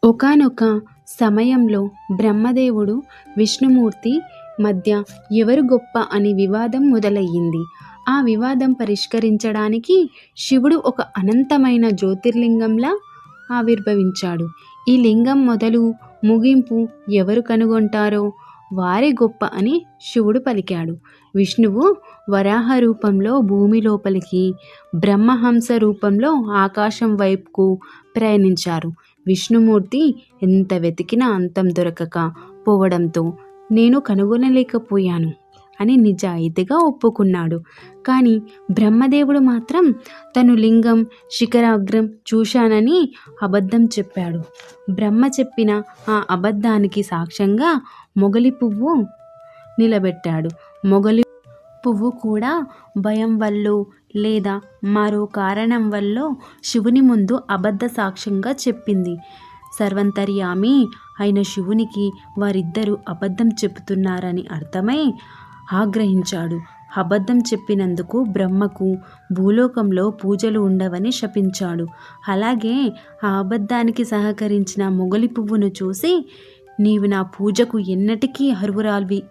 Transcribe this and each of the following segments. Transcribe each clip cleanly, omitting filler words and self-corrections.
ఒకానొక సమయంలో బ్రహ్మదేవుడు విష్ణుమూర్తి మధ్య ఎవరు గొప్ప అని వివాదం మొదలయ్యింది. ఆ వివాదం పరిష్కరించడానికి శివుడు ఒక అనంతమైన జ్యోతిర్లింగంలా ఆవిర్భవించాడు. ఈ లింగం మొదలు ముగింపు ఎవరు కనుగొంటారో వారే గొప్ప అని శివుడు పలికాడు. విష్ణువు వరాహ రూపంలో భూమి లోపలికి, బ్రహ్మహంస రూపంలో ఆకాశం వైపుకు ప్రయాణించారు. విష్ణుమూర్తి ఎంత వెతికినా అంతం దొరకక పోవడంతో నేను కనుగొనలేకపోయాను అని నిజాయితీగా ఒప్పుకున్నాడు. కానీ బ్రహ్మదేవుడు మాత్రం తను లింగం శిఖరాగ్రం చూశానని అబద్ధం చెప్పాడు. బ్రహ్మ చెప్పిన ఆ అబద్ధానికి సాక్ష్యంగా మొగలి పువ్వు నిలబెట్టాడు. మొగలి పువ్వు కూడా భయం వల్లో లేదా మరో కారణం వల్లో శివుని ముందు అబద్ధ సాక్ష్యంగా చెప్పింది. సర్వాంతర్యామి అయిన శివునికి వారిద్దరూ అబద్ధం చెబుతున్నారని అర్థమై ఆగ్రహించాడు. అబద్ధం చెప్పినందుకు బ్రహ్మకు భూలోకంలో పూజలు ఉండవని శపించాడు. అలాగే ఆ అబద్ధానికి సహకరించిన మొగలి పువ్వును చూసి నీవు నా పూజకు ఎన్నటికీ అర్హురాలివి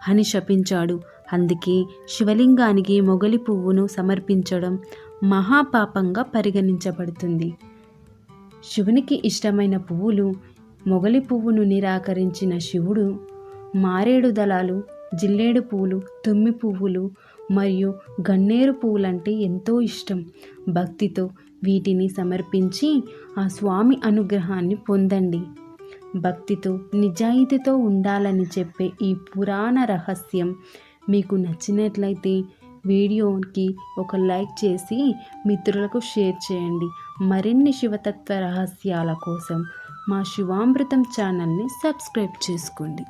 అని శపించాడు. అందుకే శివలింగానికి మొగలి పువ్వును సమర్పించడం మహాపాపంగా పరిగణించబడుతుంది. శివునికి ఇష్టమైన పువ్వులు మొగలి పువ్వును నిరాకరించిన శివుడు మారేడు దళాలు, జిల్లేడు పువ్వులు, తుమ్మి పువ్వులు మరియు గన్నేరు పువ్వులంటే ఎంతో ఇష్టం. భక్తితో వీటిని సమర్పించి ఆ స్వామి అనుగ్రహాన్ని పొందండి. భక్తితో నిజాయితీతో ఉండాలని చెప్పే ఈ పురాణ రహస్యం మీకు నచ్చినట్లయితే వీడియోకి ఒక లైక్ చేసి మిత్రులకు షేర్ చేయండి. మరిన్ని శివతత్వ రహస్యాల కోసం మా శివామృతం ఛానల్ని సబ్స్క్రైబ్ చేసుకోండి.